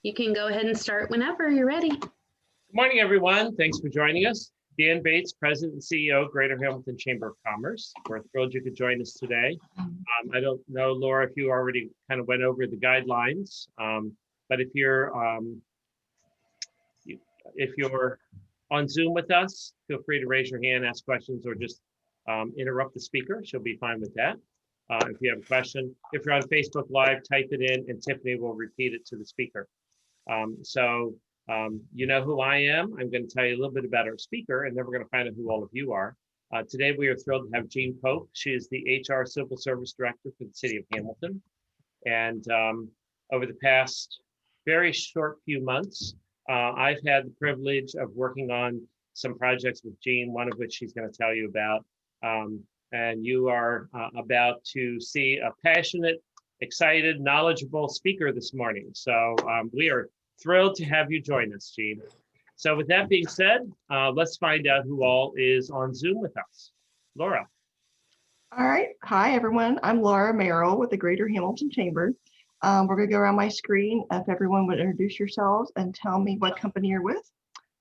You can go ahead and start whenever you're ready. Good morning, everyone. Thanks for joining us. Dan Bates, President and CEO, Greater Hamilton Chamber of Commerce. We're thrilled you could join us today. I don't know, Laura, if you already kind of went over the guidelines, but if you're on Zoom with us, feel free to raise your hand, ask questions, or just interrupt the speaker. She'll be fine with that. If you have a question, if you're on Facebook Live, type it in and Tiffany will repeat it to the speaker. You know who I am. I'm going to tell you a little bit about our speaker, and then we're going to find out who all of you are. Today, we are thrilled to have Jeanne Pope. She is the HR Civil Service Director for the City of Hamilton. And over the past very short few months, I've had the privilege of working on some projects with Jeanne, one of which she's going to tell you about. And you are about to see a passionate, excited, knowledgeable speaker this morning. So we are thrilled to have you join us, Jeanne. So with that being said, let's find out who all is on Zoom with us. Laura. All right. Hi, everyone. I'm Laura Merrill with the Greater Hamilton Chamber. We're going to go around my screen. If everyone would introduce yourselves and tell me what company you're with.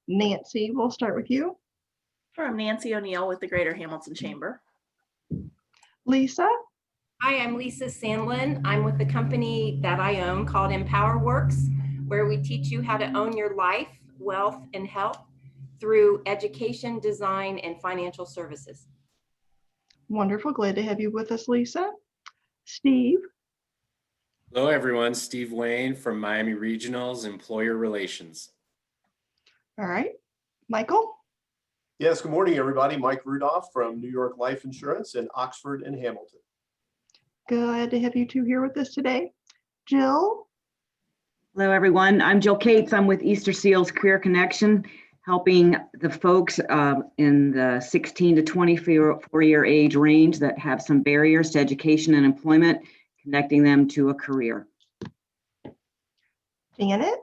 Nancy, we'll start with you. Sure, I'm Nancy O'Neill with the Greater Hamilton Chamber. Lisa. Hi, I'm Lisa Sandlin. I'm with the company that I own called EmpowerWorks, where we teach you how to own your life, wealth, and health through education, design, and financial services. Wonderful. Glad to have you with us, Lisa. Steve. Hello, everyone. Steve Wayne from Miami Regionals Employer Relations. All right. Michael. Yes, good morning, everybody. Mike Rudolph from New York Life Insurance in Oxford and Hamilton. Glad to have you two here with us today. Jill. Hello, everyone. I'm Jill Cates. I'm with Easter Seals Career Connection, helping the folks in the 16 to 24-year age range that have some barriers to education and employment, connecting them to a career. Janet.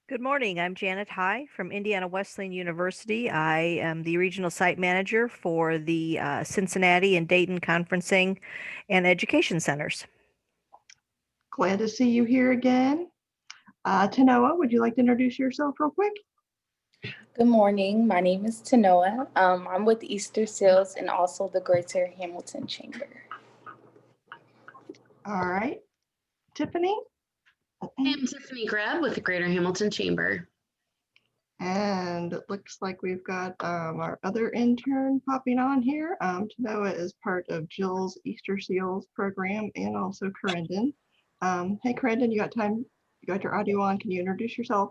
Good morning. I'm Janet High from Indiana Wesleyan University. I am the regional site manager for the Cincinnati and Dayton conferencing and education centers. Glad to see you here again. Tanoa, would you like to introduce yourself real quick? Good morning. My name is Tanoa. I'm with Easter Seals and also the Greater Hamilton Chamber. All right. Tiffany? I'm Tiffany Greb with the Greater Hamilton Chamber. And it looks like we've got our other intern popping on here. Tanoa is part of Jill's Easter Seals program and also Corendon. Hey, Corendon, you got time? You got your audio on. Can you introduce yourself?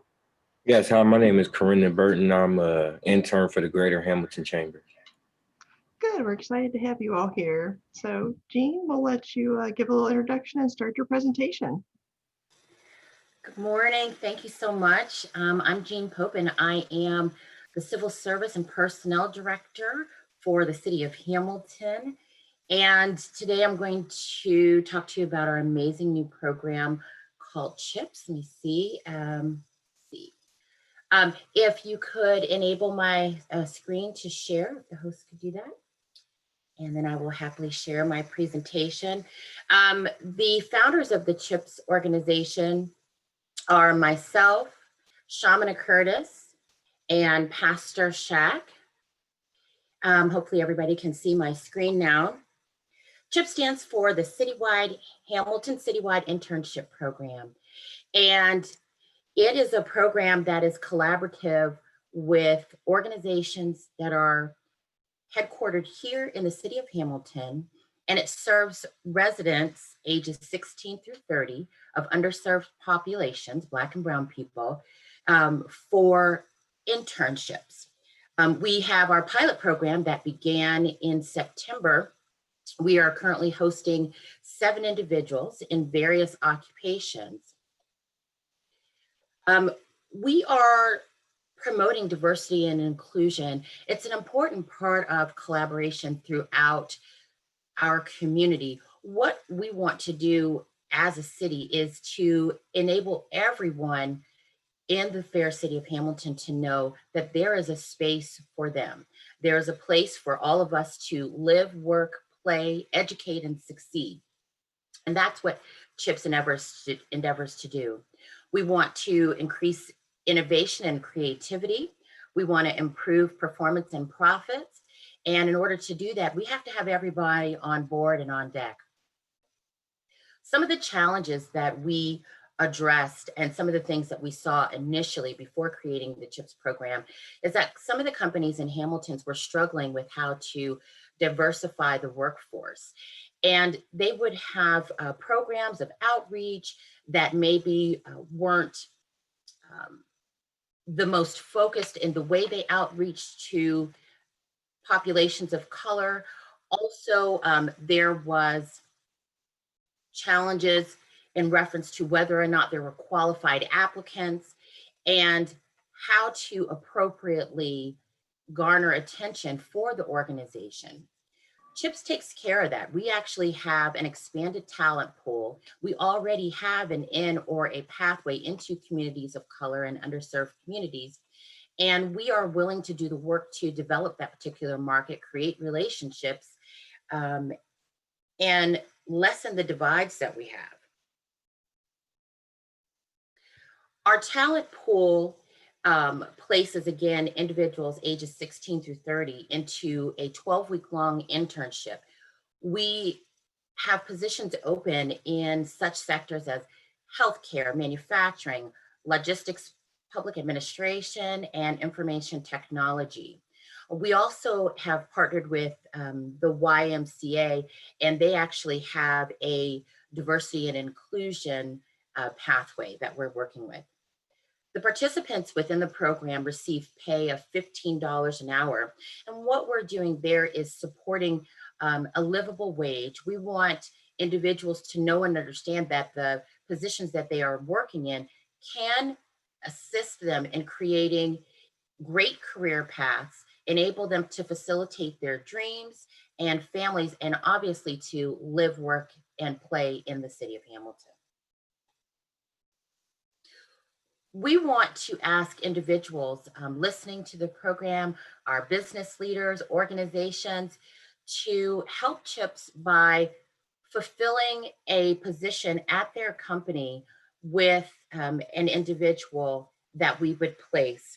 Yes, hi, my name is Corinna Burton. I'm an intern for the Greater Hamilton Chamber. Good, we're excited to have you all here. So Jeanne, we'll let you give a little introduction and start your presentation. Good morning, thank you so much. I'm Jeanne Pope and I am the Civil Service and Personnel Director for the City of Hamilton. And today I'm going to talk to you about our amazing new program called CHIPS. Let me see. If you could enable my screen to share, if the host could do that. And then I will happily share my presentation. The founders of the CHIPS organization are myself, Shamana Curtis, and Pastor Shack. Hopefully everybody can see my screen now. CHIP stands for the Hamilton Citywide Internship Program. And it is a program that is collaborative with organizations that are headquartered here in the city of Hamilton, and it serves residents ages 16 through 30 of underserved populations, Black and Brown people, for internships. We have our pilot program that began in September. We are currently hosting 7 individuals in various occupations. We are promoting diversity and inclusion. It's an important part of collaboration throughout our community. What we want to do as a city is to enable everyone in the fair city of Hamilton to know that there is a space for them. There is a place for all of us to live, work, play, educate, and succeed. And that's what CHIPS endeavors to do. We want to increase innovation and creativity. We want to improve performance and profits. And in order to do that, we have to have everybody on board and on deck. Some of the challenges that we addressed and some of the things that we saw initially before creating the CHIPS program is that some of the companies in Hamilton's were struggling with how to diversify the workforce. And they would have programs of outreach that maybe weren't the most focused in the way they outreach to populations of color. Also, there was challenges in reference to whether or not there were qualified applicants and how to appropriately garner attention for the organization. CHIPS takes care of that. We actually have an expanded talent pool. We already have an in or a pathway into communities of color and underserved communities. And we are willing to do the work to develop that particular market, create relationships, and lessen the divides that we have. Our talent pool places, again, individuals ages 16 through 30 into a 12-week-long internship. We have positions open in such sectors as healthcare, manufacturing, logistics, public administration, and information technology. We also have partnered with the YMCA, and they actually have a diversity and inclusion pathway that we're working with. The participants within the program receive pay of $15 an hour. And what we're doing there is supporting a livable wage. We want individuals to know and understand that the positions that they are working in can assist them in creating great career paths, enable them to facilitate their dreams and families, and obviously to live, work, and play in the city of Hamilton. We want to ask individuals listening to the program, our business leaders, organizations, to help CHIPS by fulfilling a position at their company with an individual that we would place.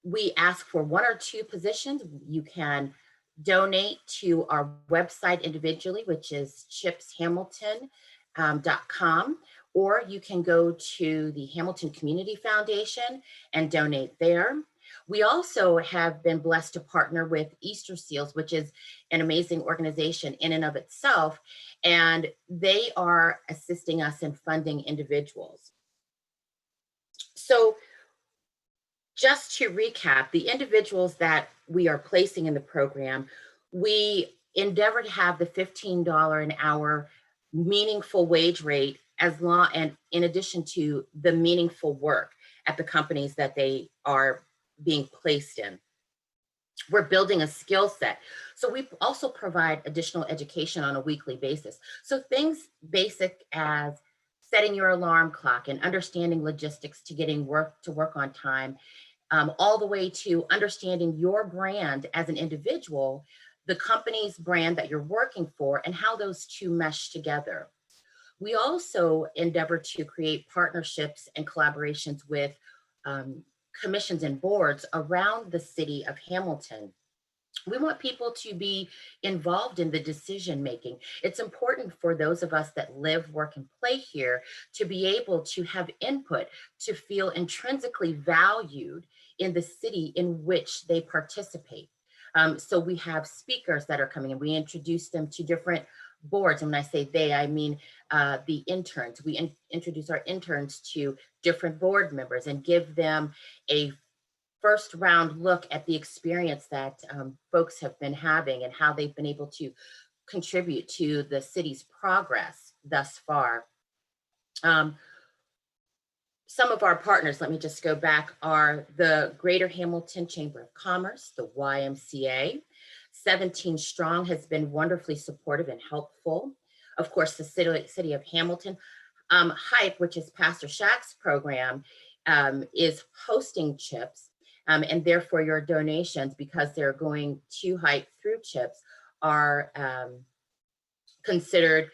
We ask for 1 or 2 positions. You can donate to our website individually, which is chipshamilton.com. Or you can go to the Hamilton Community Foundation and donate there. We also have been blessed to partner with Easter Seals, which is an amazing organization in and of itself, and they are assisting us in funding individuals. So just to recap, the individuals that we are placing in the program, we endeavor to have the $15 an hour meaningful wage rate as long, and in addition to the meaningful work at the companies that they are being placed in. We're building a skill set. So we also provide additional education on a weekly basis. So things basic as setting your alarm clock and understanding logistics to getting to work on time, all the way to understanding your brand as an individual, the company's brand that you're working for, and how those two mesh together. We also endeavor to create partnerships and collaborations with commissions and boards around the city of Hamilton. We want people to be involved in the decision making. It's important for those of us that live, work, and play here to be able to have input, to feel intrinsically valued in the city in which they participate. So we have speakers that are coming and we introduce them to different boards. And when I say they, I mean the interns. We introduce our interns to different board members and give them a first round look at the experience that folks have been having and how they've been able to contribute to the city's progress thus far. Some of our partners, let me just go back, are the Greater Hamilton Chamber of Commerce, the YMCA. 17 Strong has been wonderfully supportive and helpful. Of course, the city of Hamilton. HYPE, which is Pastor Shack's program, is hosting CHIPS, and therefore your donations, because they're going to HYPE through CHIPS, are considered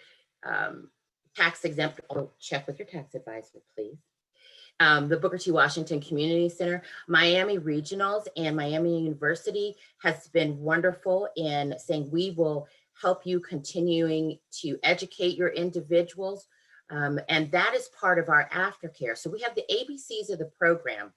tax exempt, oh, check with your tax advisor, please. The Booker T. Washington Community Center, Miami Regionals, and Miami University has been wonderful in saying we will help you continuing to educate your individuals. And that is part of our aftercare. So we have the ABCs of the program.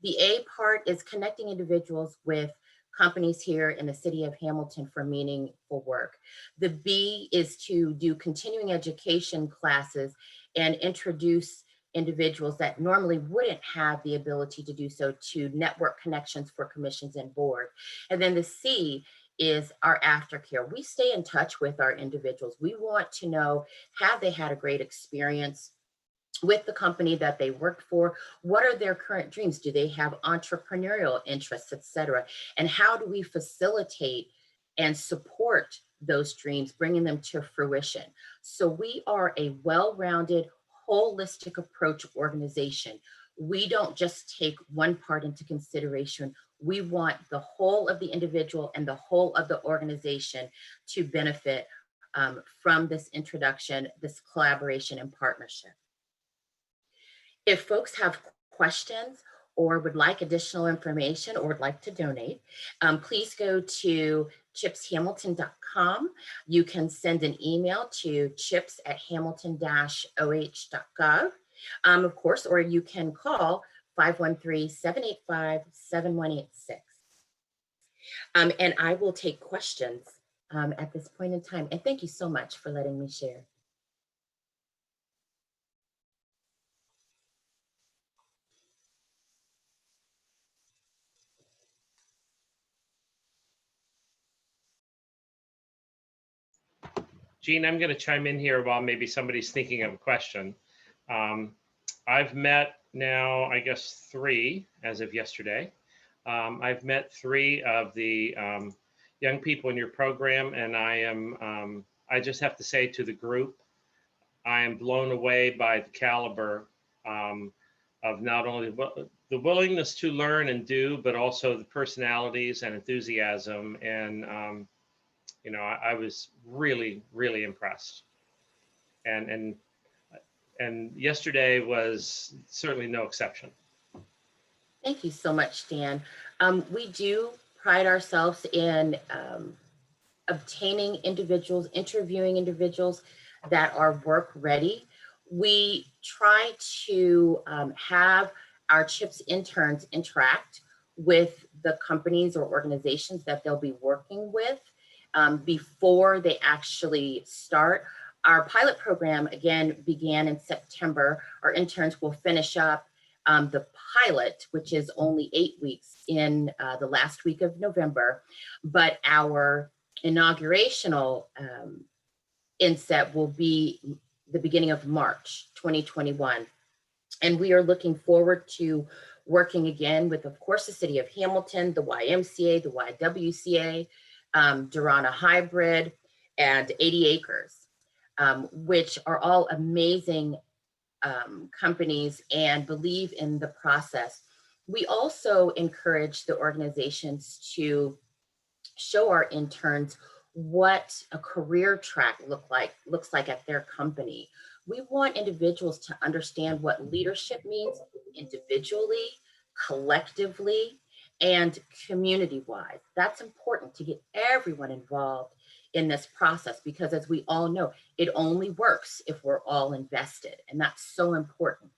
The A part is connecting individuals with companies here in the city of Hamilton for meaningful work. The B is to do continuing education classes and introduce individuals that normally wouldn't have the ability to do so to network connections for commissions and board. And then the C is our aftercare. We stay in touch with our individuals. We want to know, have they had a great experience with the company that they worked for? What are their current dreams? Do they have entrepreneurial interests, et cetera? And how do we facilitate and support those dreams, bringing them to fruition? So we are a well-rounded, holistic approach organization. We don't just take one part into consideration. We want the whole of the individual and the whole of the organization to benefit from this introduction, this collaboration and partnership. If folks have questions or would like additional information or would like to donate, please go to chipshamilton.com. You can send an email to chips@hamilton-oh.gov, of course, or you can call 513-785-7186. And I will take questions at this point in time. And thank you so much for letting me share. Jeanne, I'm going to chime in here while maybe somebody's thinking of a question. I've met now, I guess, 3 as of yesterday. I've met 3 of the young people in your program, and I just have to say to the group, I am blown away by the caliber of not only the willingness to learn and do, but also the personalities and enthusiasm. And you know, I was really, really impressed. And yesterday was certainly no exception. Thank you so much, Dan. We do pride ourselves in obtaining individuals, interviewing individuals that are work ready. We try to have our CHIPS interns interact with the companies or organizations that they'll be working with before they actually start. Our pilot program, again, began in September. Our interns will finish up the pilot, which is only 8 weeks, in the last week of November. But our inaugurational inset will be the beginning of March 2021. And we are looking forward to working again with, of course, the City of Hamilton, the YMCA, the YWCA, Durana Hybrid, and 80 Acres, which are all amazing companies and believe in the process. We also encourage the organizations to show our interns what a career track looks like at their company. We want individuals to understand what leadership means individually, collectively, and community-wide. That's important to get everyone involved in this process, because as we all know, it only works if we're all invested. And that's so important.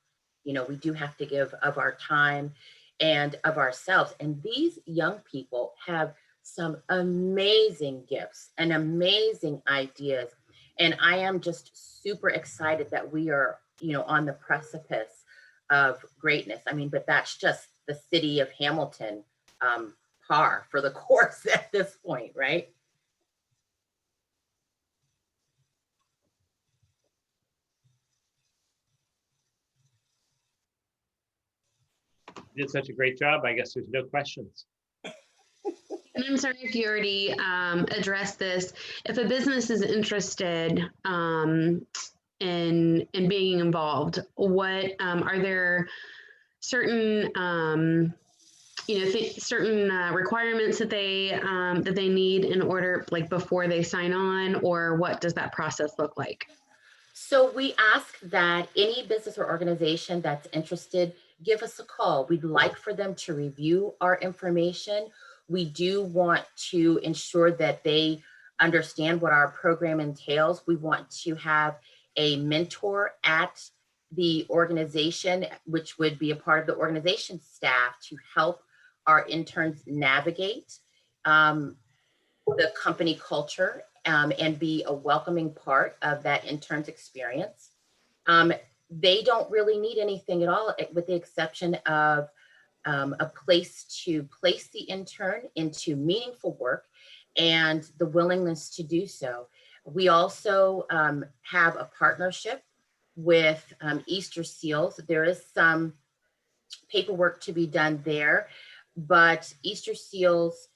You know, we do have to give of our time and of ourselves. And these young people have some amazing gifts and amazing ideas. And I am just super excited that we are, you know, on the precipice of greatness. I mean, but that's just the city of Hamilton par for the course at this point, right? You did such a great job. I guess there's no questions. And I'm sorry if you already addressed this. If a business is interested in being involved, what are there certain certain requirements that they need in order, like before they sign on, or what does that process look like? So we ask that any business or organization that's interested, give us a call. We'd like for them to review our information. We do want to ensure that they understand what our program entails. We want to have a mentor at the organization, which would be a part of the organization staff, to help our interns navigate the company culture and be a welcoming part of that intern's experience. They don't really need anything at all, with the exception of a place to place the intern into meaningful work and the willingness to do so. We also have a partnership with Easter Seals. There is some paperwork to be done there, but Easter Seals,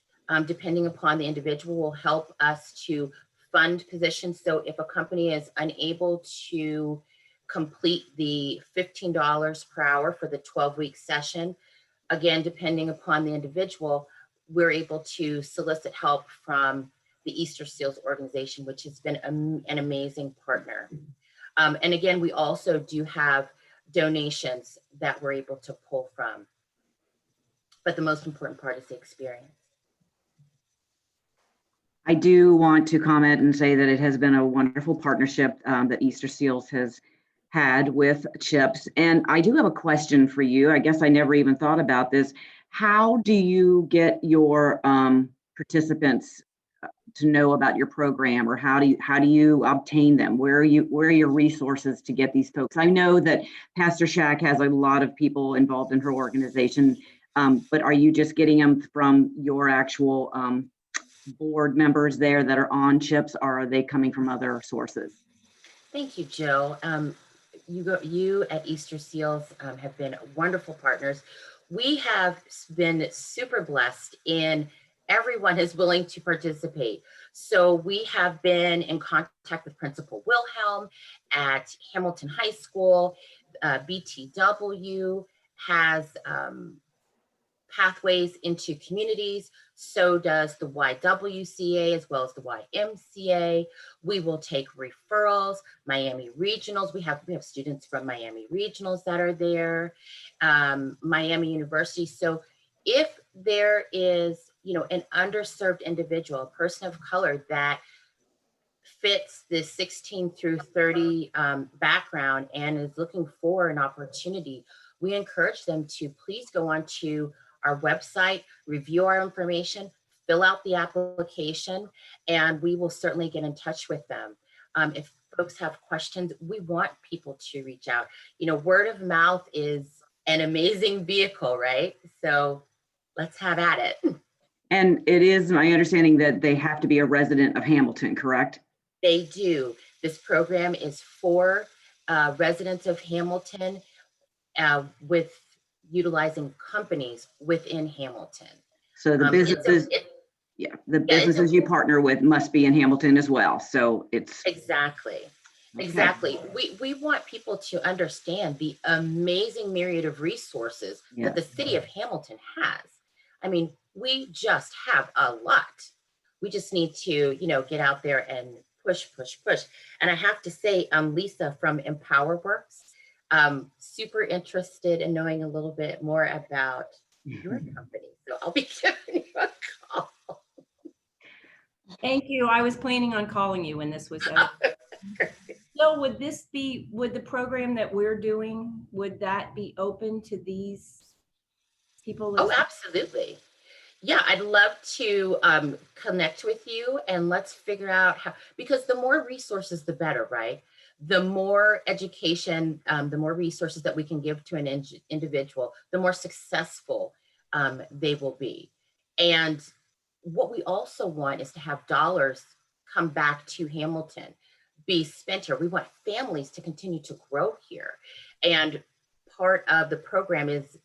depending upon the individual, will help us to fund positions. So if a company is unable to complete the $15 per hour for the 12-week session, again, depending upon the individual, we're able to solicit help from the Easter Seals organization, which has been an amazing partner. And again, we also do have donations that we're able to pull from. But the most important part is the experience. I do want to comment and say that it has been a wonderful partnership that Easter Seals has had with CHIPS. And I do have a question for you. I guess I never even thought about this. How do you get your participants to know about your program, or how do you obtain them? Where are your resources to get these folks? I know that Pastor Shack has a lot of people involved in her organization, but are you just getting them from your actual board members there that are on CHIPS, or are they coming from other sources? Thank you, Jill. You at Easter Seals have been wonderful partners. We have been super blessed in everyone is willing to participate. So we have been in contact with Principal Wilhelm at Hamilton High School. BTW has pathways into communities. So does the YWCA as well as the YMCA. We will take referrals. Miami Regionals, we have students from Miami Regionals that are there. Miami University. So if there is, an underserved individual, a person of color that fits the 16 through 30 background and is looking for an opportunity, we encourage them to please go on to our website, review our information, fill out the application, and we will certainly get in touch with them. If folks have questions, we want people to reach out. Word of mouth is an amazing vehicle, right? So let's have at it. And it is my understanding that they have to be a resident of Hamilton, correct? They do. This program is for residents of Hamilton with utilizing companies within Hamilton. So the businesses, the businesses you partner with must be in Hamilton as well. So it's exactly. We want people to understand the amazing myriad of resources that the city of Hamilton has. I mean, we just have a lot. We just need to, get out there and push. And I have to say, Lisa from EmpowerWorks, super interested in knowing a little bit more about your company. So I'll be giving you a call. Thank you. I was planning on calling you when this was over. So would the program that we're doing, would that be open to these people? Oh, absolutely. Yeah, I'd love to connect with you and let's figure out how, because the more resources, the better, right? The more education, the more resources that we can give to an individual, the more successful they will be. And what we also want is to have dollars come back to Hamilton, be spent here. We want families to continue to grow here. And part of the program is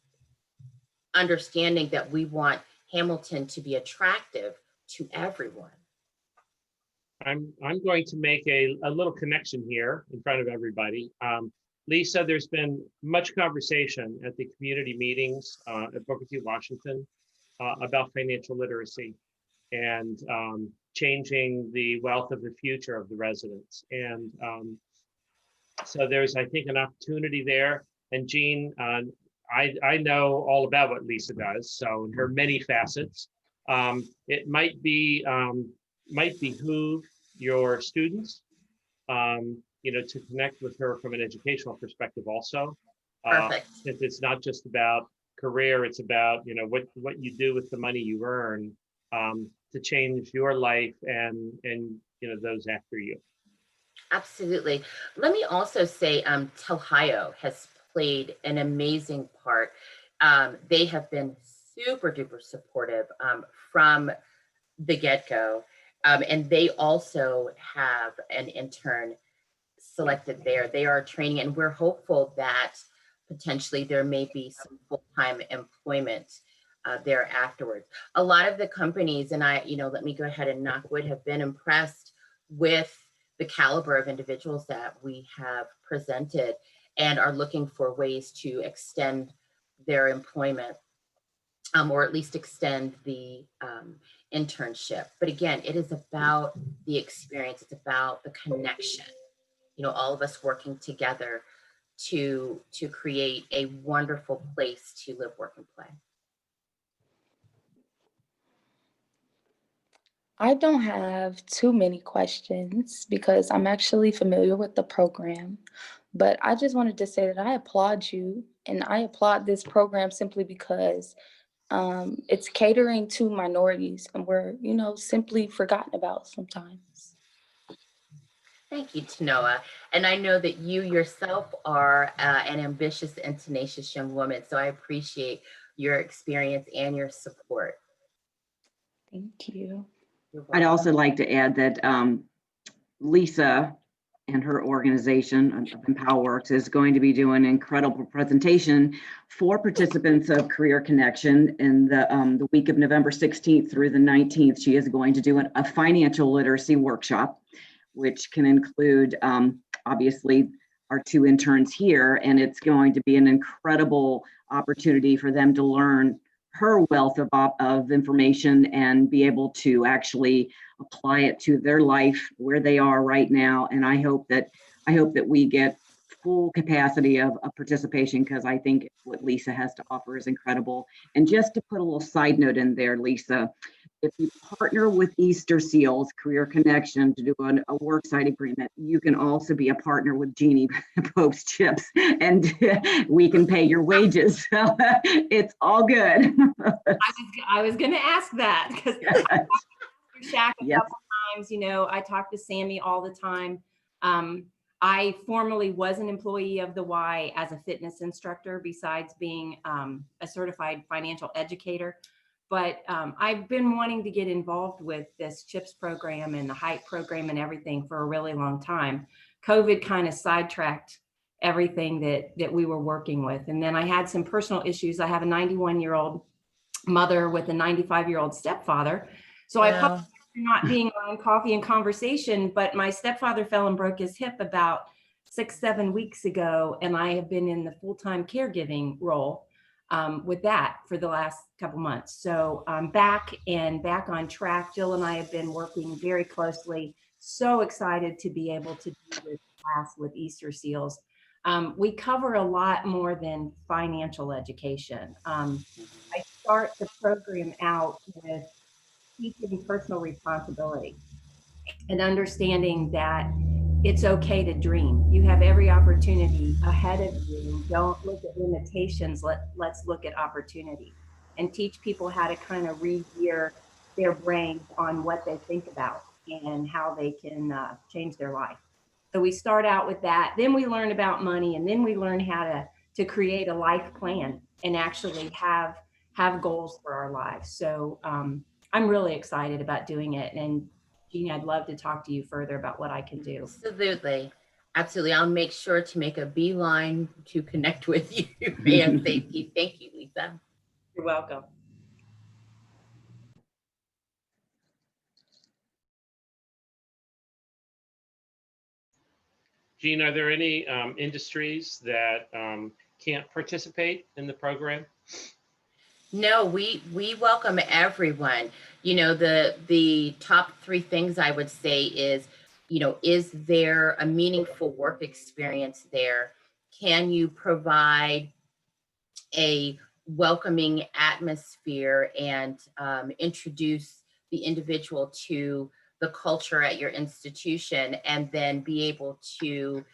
understanding that we want Hamilton to be attractive to everyone. I'm going to make a little connection here in front of everybody. Lisa, there's been much conversation at the community meetings at Booker T. Washington about financial literacy and changing the wealth of the future of the residents. And So there's, I think, an opportunity there. And Jeanne, I know all about what Lisa does. So in her many facets, it might behoove your students, to connect with her from an educational perspective also. Perfect. Since it's not just about career, it's about, what you do with the money you earn to change your life and those after you. Absolutely. Let me also say, Telhio has played an amazing part. They have been super duper supportive from the get-go. And they also have an intern selected there. They are training, and we're hopeful that potentially there may be some full-time employment there afterwards. A lot of the companies, and let me go ahead and knock wood, have been impressed with the caliber of individuals that we have presented and are looking for ways to extend their employment or at least extend the internship. But again, it is about the experience. It's about the connection, all of us working together to create a wonderful place to live, work, and play. I don't have too many questions because I'm actually familiar with the program, but I just wanted to say that I applaud you and I applaud this program simply because it's catering to minorities and we're, simply forgotten about sometimes. Thank you, Tanoa. And I know that you yourself are an ambitious and tenacious young woman, so I appreciate your experience and your support. Thank you. I'd also like to add that Lisa and her organization of EmpowerWorks is going to be doing an incredible presentation for participants of Career Connection in the week of November 16th through the 19th. She is going to do a financial literacy workshop, which can include obviously our two interns here, and it's going to be an incredible opportunity for them to learn her wealth of information and be able to actually apply it to their life where they are right now. And I hope that we get full capacity of participation, because I think what Lisa has to offer is incredible. And just to put a little side note in there, Lisa, if you partner with Easter Seals Career Connection to do a worksite agreement, you can also be a partner with Jeanne Pope's Chips, and we can pay your wages. So it's all good. I was going to ask that because Shaq a couple times. I talk to Sammy all the time. I formerly was an employee of the Y as a fitness instructor, besides being a certified financial educator. But I've been wanting to get involved with this CHIPS program and the HYPE program and everything for a really long time. COVID kind of sidetracked everything that we were working with. And then I had some personal issues. I have a 91-year-old mother with a 95-year-old stepfather. So I apologize for not being on coffee and conversation, but my stepfather fell and broke his hip about 6-7 weeks ago. And I have been in the full-time caregiving role with that for the last couple months. So I'm back on track. Jill and I have been working very closely. So excited to be able to do this class with Easter Seals. We cover a lot more than financial education. I start the program out with teaching personal responsibility and understanding that it's okay to dream. You have every opportunity ahead of you. Don't look at limitations. Let's look at opportunity, and teach people how to kind of regear their brains on what they think about and how they can change their life. So we start out with that. Then we learn about money, and then we learn how to create a life plan and actually have goals for our lives. So I'm really excited about doing it. And Jeanne, I'd love to talk to you further about what I can do. Absolutely. Absolutely. I'll make sure to make a beeline to connect with you ASAP. Thank you, Lisa. You're welcome. Jeanne, are there any industries that can't participate in the program? No, we welcome everyone. The top 3 things I would say is is there a meaningful work experience there? Can you provide a welcoming atmosphere and introduce the individual to the culture at your institution, and then be able to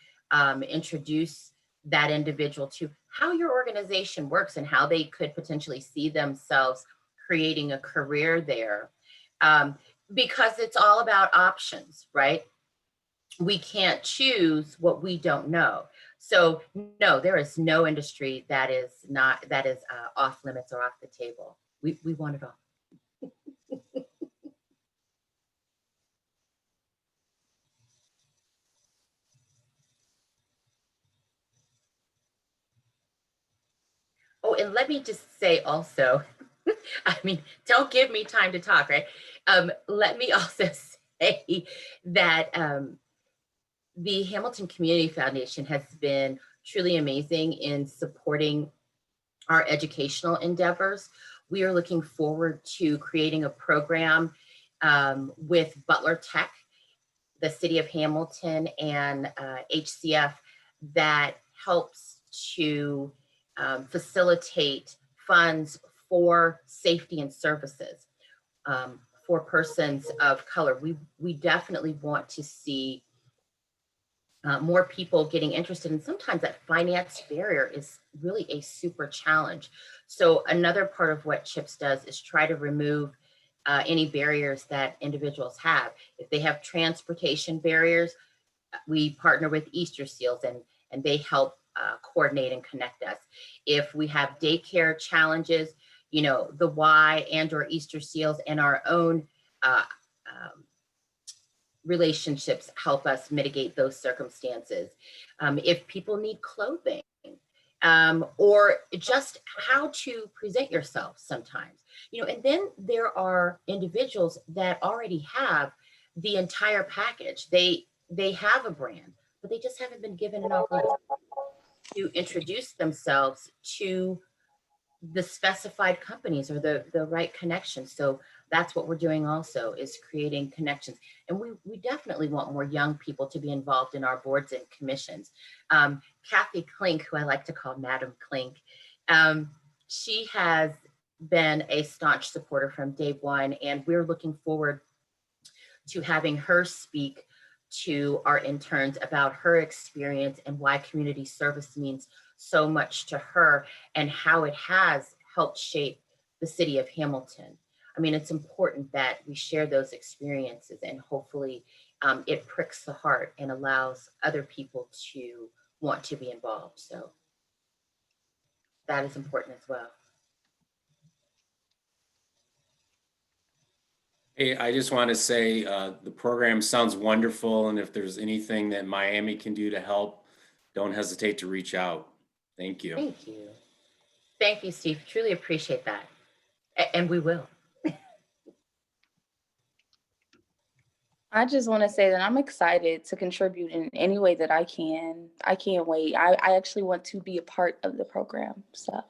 introduce that individual to how your organization works and how they could potentially see themselves creating a career there. Because it's all about options, right? We can't choose what we don't know. So no, there is no industry that is off limits or off the table. We want it all. Oh, and let me just say also, I mean, don't give me time to talk, right? Let me also say that the Hamilton Community Foundation has been truly amazing in supporting our educational endeavors. We are looking forward to creating a program with Butler Tech, the City of Hamilton, and HCF that helps to facilitate funds for safety and services for persons of color. We definitely want to see more people getting interested, and sometimes that finance barrier is really a super challenge. So another part of what CHIPS does is try to remove any barriers that individuals have. If they have transportation barriers, we partner with Easter Seals, and they help coordinate and connect us. If we have daycare challenges, the Y and or Easter Seals and our own relationships help us mitigate those circumstances. If people need clothing, or just how to present yourself sometimes, and then there are individuals that already have the entire package. They have a brand, but they just haven't been given an opportunity to introduce themselves to the specified companies or the right connections. So that's what we're doing also, is creating connections. And we definitely want more young people to be involved in our boards and commissions. Kathy Klink, who I like to call Madam Klink, she has been a staunch supporter from day one, and we're looking forward to having her speak to our interns about her experience and why community service means so much to her and how it has helped shape the city of Hamilton. I mean, it's important that we share those experiences, and hopefully it pricks the heart and allows other people to want to be involved. So that is important as well. Hey, I just want to say the program sounds wonderful, and if there's anything that Miami can do to help, don't hesitate to reach out. Thank you. Thank you. Thank you, Steve. Truly appreciate that. And we will. I just want to say that I'm excited to contribute in any way that I can. I can't wait. I actually want to be a part of the program, so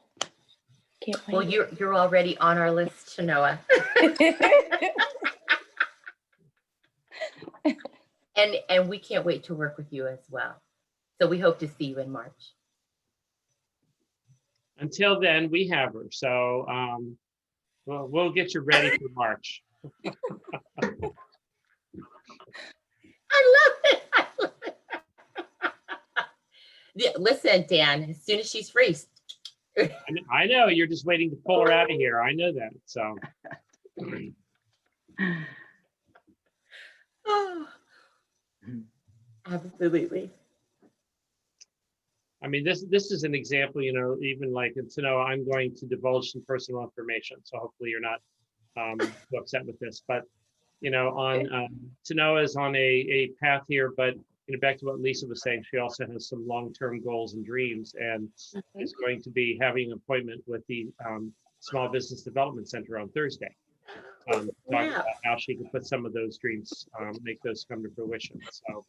can't wait. Well, you're already on our list, Chenoa. And we can't wait to work with you as well. So we hope to see you in March. Until then, we have her. So we'll get you ready for March. I love it. I love it. Yeah, listen, Dan, as soon as she's free. I know, you're just waiting to pull her out of here. I know that. So. Oh, absolutely. I mean, this is an example, even like to know I'm going to divulge some personal information. So hopefully you're not too upset with this, but on Tanoa is on a path here, but back to what Lisa was saying, she also has some long-term goals and dreams, and is going to be having an appointment with the Small Business Development Center on Thursday. Talk about how she can put some of those dreams, make those come to fruition. So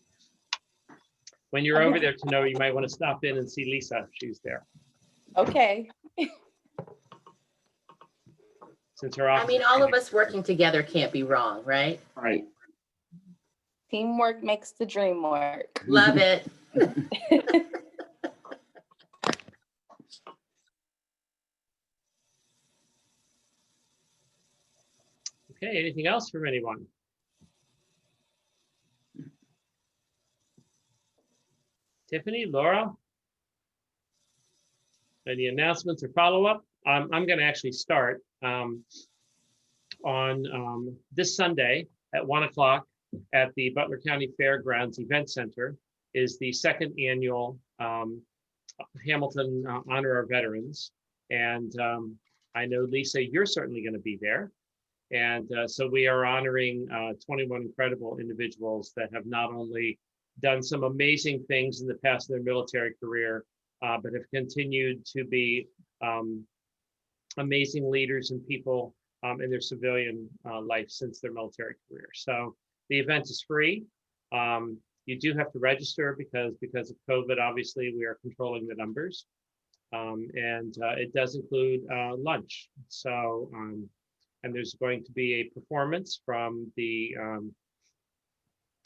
when you're over there, Tanoa, you might want to stop in and see Lisa. She's there. Okay. Since her I mean, all of us working together can't be wrong, right? Right. Teamwork makes the dream work. Love it. Okay, anything else from anyone? Tiffany, Laura? Any announcements or follow-up? I'm going to actually start on this Sunday at 1 o'clock at the Butler County Fairgrounds Event Center is the second annual Hamilton Honor Our Veterans. And I know, Lisa, you're certainly going to be there. And so we are honoring 21 incredible individuals that have not only done some amazing things in the past in their military career, but have continued to be amazing leaders and people in their civilian life since their military career. So the event is free. You do have to register because of COVID, obviously, we are controlling the numbers. And it does include lunch. So, and there's going to be a performance from the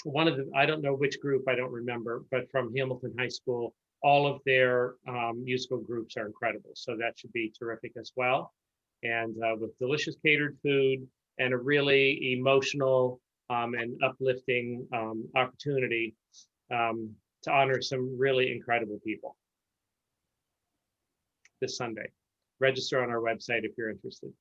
one of the, I don't know which group, I don't remember, but from Hamilton High School. All of their musical groups are incredible. So that should be terrific as well. And with delicious catered food and a really emotional and uplifting opportunity to honor some really incredible people this Sunday. Register on our website if you're interested.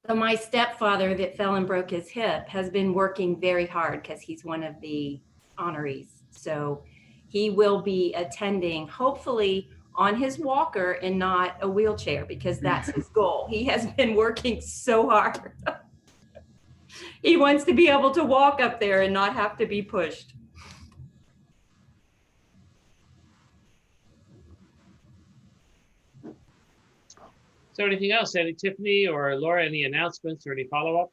So my stepfather that fell and broke his hip has been working very hard because he's one of the honorees. So he will be attending, hopefully on his walker and not a wheelchair, because that's his goal. He has been working so hard. He wants to be able to walk up there and not have to be pushed. So anything else, any Tiffany or Laura, any announcements or any follow-up?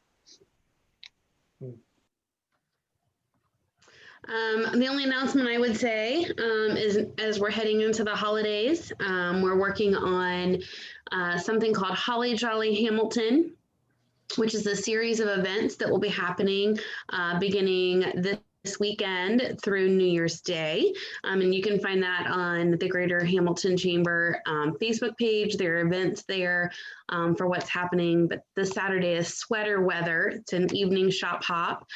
The only announcement I would say is as we're heading into the holidays, we're working on something called Holly Jolly Hamilton, which is a series of events that will be happening beginning this weekend through New Year's Day. And you can find that on the Greater Hamilton Chamber Facebook page. There are events there for what's happening, but this Saturday is sweater weather. It's an evening shop hop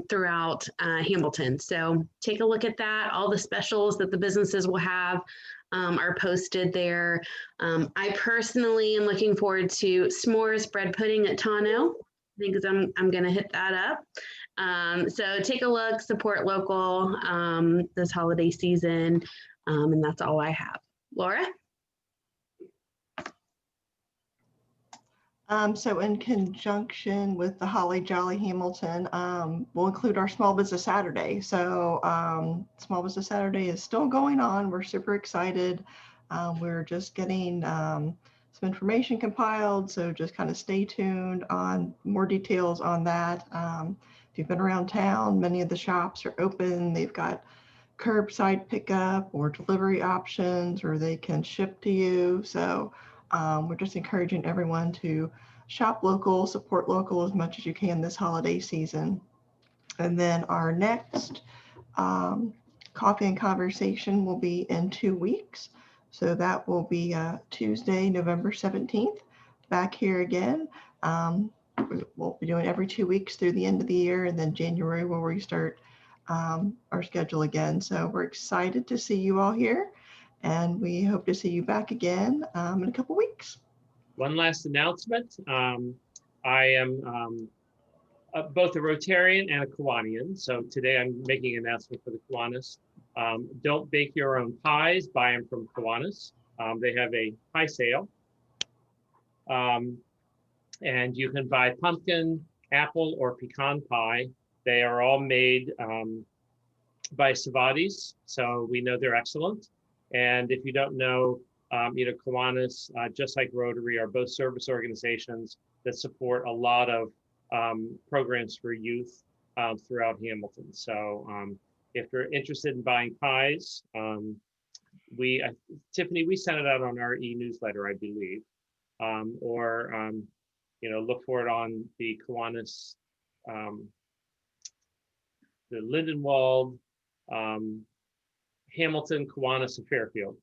throughout Hamilton. So take a look at that. All the specials that the businesses will have are posted there. I personally am looking forward to s'mores bread pudding at Tano. I think I'm going to hit that up. So take a look, support local this holiday season, and that's all I have. Laura? So in conjunction with the Holly Jolly Hamilton, we'll include our Small Business Saturday. So Small Business Saturday is still going on. We're super excited. We're just getting some information compiled. So just kind of stay tuned on more details on that. If you've been around town, many of the shops are open. They've got curbside pickup or delivery options, or they can ship to you. So we're just encouraging everyone to shop local, support local as much as you can this holiday season. And then our next coffee and conversation will be in 2 weeks. So that will be Tuesday, November 17th, back here again. We'll be doing every 2 weeks through the end of the year, and then January we'll restart our schedule again. So we're excited to see you all here, and we hope to see you back again in a couple weeks. One last announcement. I am both a Rotarian and a Kiwanian. So today I'm making an announcement for the Kiwanis. Don't bake your own pies, buy them from Kiwanis. They have a pie sale. And you can buy pumpkin, apple, or pecan pie. They are all made by Savati's, so we know they're excellent. And if you don't know, Kiwanis, just like Rotary, are both service organizations that support a lot of programs for youth throughout Hamilton. So if you're interested in buying pies, Tiffany, we sent it out on our e-newsletter, I believe, or look for it on the Kiwanis the Lindenwold, Hamilton, Kiwanis, and Fairfield,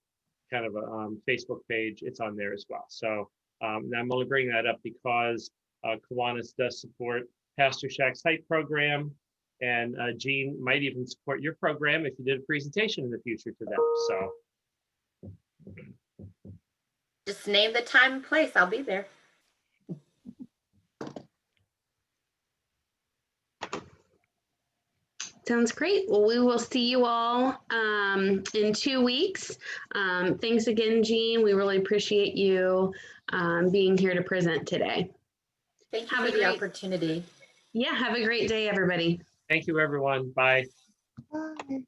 kind of a Facebook page. It's on there as well. So and I'm only bringing that up because Kiwanis does support Pastor Shack's Height program, and Jeanne might even support your program if you did a presentation in the future to them. So just name the time and place. I'll be there. Sounds great. Well, we will see you all in 2 weeks. Thanks again, Jeanne. We really appreciate you being here to present today. Thank you for the opportunity. Yeah, have a great day, everybody. thank you, everyone. Bye. Bye.